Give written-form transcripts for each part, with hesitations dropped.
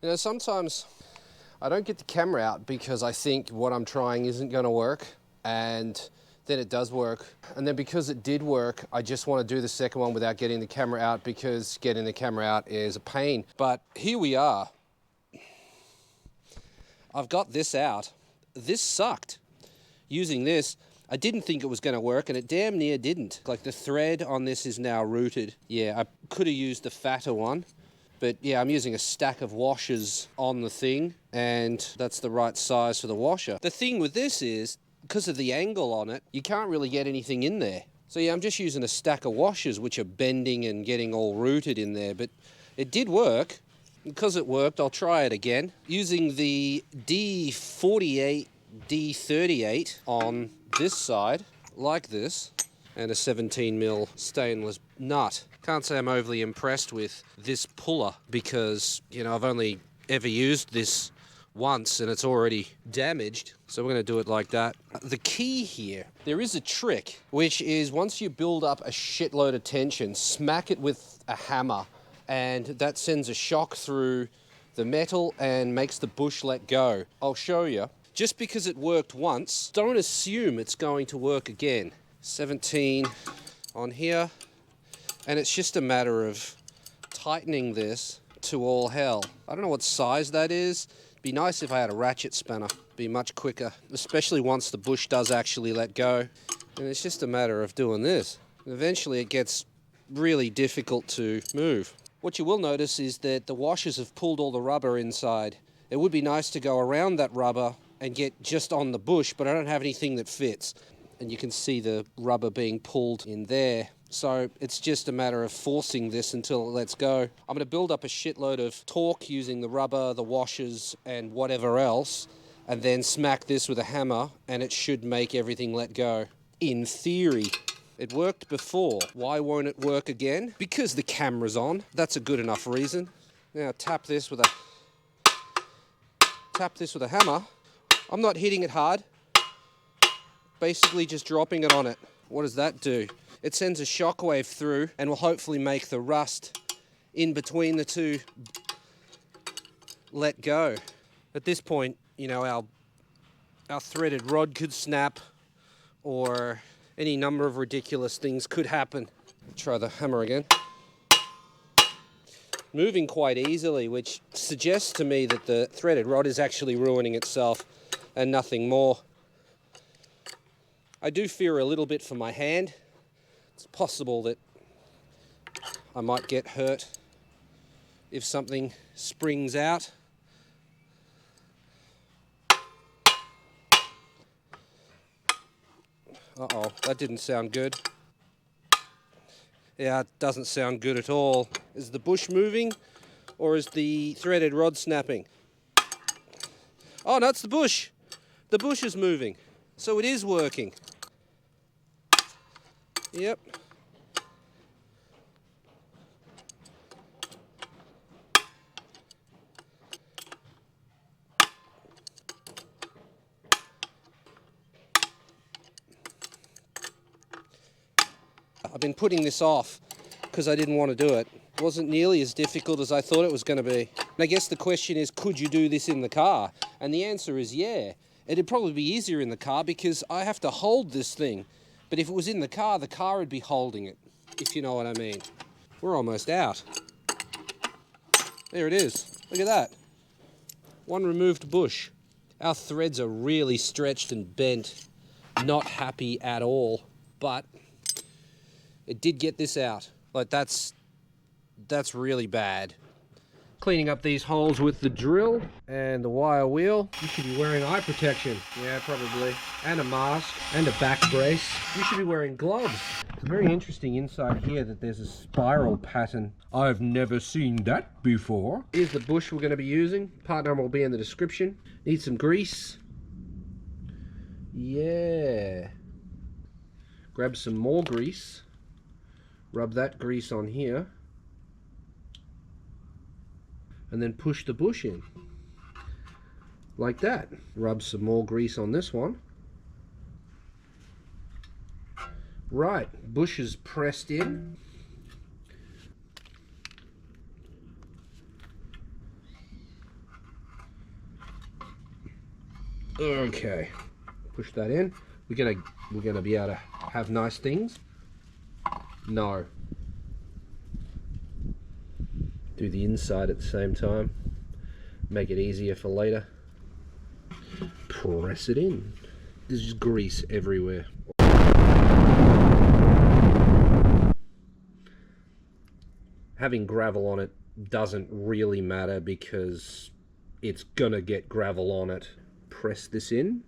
You know, sometimes I don't get the camera out because I think what I'm trying isn't going to work, and then it does work. And then because it did work, I just want to do the second one without getting the camera out, because getting the camera out is a pain. But here we are. I've got this out. This sucked. Using this, I didn't think it was going to work, and it damn near didn't. Like, the thread on this is now rooted. Yeah, I could have used the fatter one. But yeah, I'm using a stack of washers on the thing, and that's the right size for the washer. The thing with this is, because of the angle on it, you can't really get anything in there. So yeah, I'm just using a stack of washers, which are bending and getting all rooted in there. But it did work. Because it worked, I'll try it again. Using the D48, D38 on this side, like this, and a 17mm stainless nut. Can't say I'm overly impressed with this puller because, you know, I've only ever used this once and it's already damaged. So we're going to do it like that. The key here, there is a trick, which is once you build up a shitload of tension, smack it with a hammer, and that sends a shock through the metal and makes the bush let go. I'll show you. Just because it worked once, don't assume it's going to work again. 17 on here. And it's just a matter of tightening this to all hell. I don't know what size that is. It'd be nice if I had a ratchet spanner. It'd be much quicker, especially once the bush does actually let go. And it's just a matter of doing this. And eventually it gets really difficult to move. What you will notice is that the washers have pulled all the rubber inside. It would be nice to go around that rubber and get just on the bush, but I don't have anything that fits. And you can see the rubber being pulled in there. So it's just a matter of forcing this until it lets go. I'm going to build up a shitload of torque using the rubber, the washers, and whatever else, and then smack this with a hammer, and it should make everything let go. In theory. It worked before. Why won't it work again? Because the camera's on. That's a good enough reason. Now tap this with a hammer. I'm not hitting it hard. Basically just dropping it on it. What does that do? It sends a shockwave through and will hopefully make the rust in between the two let go. At this point, you know, our threaded rod could snap, or any number of ridiculous things could happen. Try the hammer again. Moving quite easily, which suggests to me that the threaded rod is actually ruining itself and nothing more. I do fear a little bit for my hand. It's possible that I might get hurt if something springs out. Uh-oh, that didn't sound good. Yeah, it doesn't sound good at all. Is the bush moving, or is the threaded rod snapping? Oh, no, it's the bush. The bush is moving, so it is working. Yep. I've been putting this off because I didn't want to do it. It wasn't nearly as difficult as I thought it was going to be. And I guess the question is, could you do this in the car? And the answer is yeah. It'd probably be easier in the car because I have to hold this thing. But if it was in the car would be holding it, if you know what I mean. We're almost out. There it is. Look at that. One removed bush. Our threads are really stretched and bent. Not happy at all. But it did get this out. Like, that's really bad. Cleaning up these holes with the drill and the wire wheel. You should be wearing eye protection. Yeah, probably. And a mask and a back brace. You should be wearing gloves. It's a very interesting insight here that there's a spiral pattern. I've never seen that before. Here's the bush we're going to be using. Part number will be in the description. Need some grease. Yeah. Grab some more grease. Rub that grease on here. And then push the bush in. Like that. Rub some more grease on this one. Right, bush is pressed in. Okay, push that in. We're gonna be able to have nice things. No. Do the inside at the same time. Make it easier for later. Press it in. There's just grease everywhere. Having gravel on it doesn't really matter because it's gonna get gravel on it. Press this in.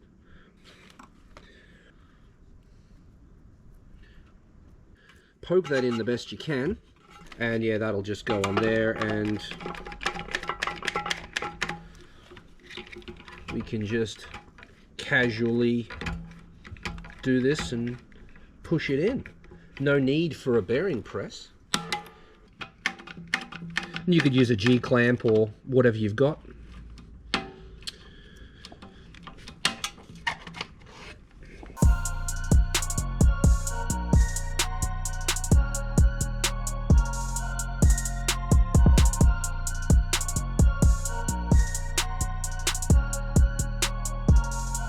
Poke that in the best you can, and yeah, that'll just go on there, and we can just casually do this and push it in. No need for a bearing press. You could use a G-clamp or whatever you've got.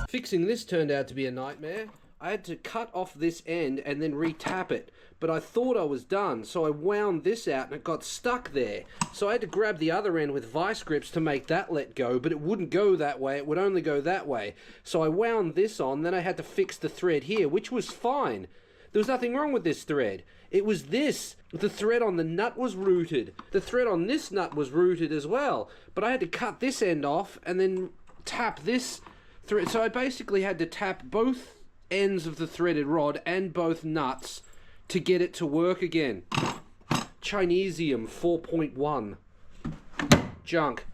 Fixing this turned out to be a nightmare. I had to cut off this end and then re-tap it, but I thought I was done, so I wound this out and it got stuck there. So I had to grab the other end with vice grips to make that let go, but it wouldn't go that way, it would only go that way. So I wound this on, then I had to fix the thread here, which was fine. There was nothing wrong with this thread. It was this. The thread on the nut was rooted. The thread on this nut was rooted as well, but I had to cut this end off and then tap this thread. So I basically had to tap both ends of the threaded rod and both nuts to get it to work again. Chinesium 4.1. Junk.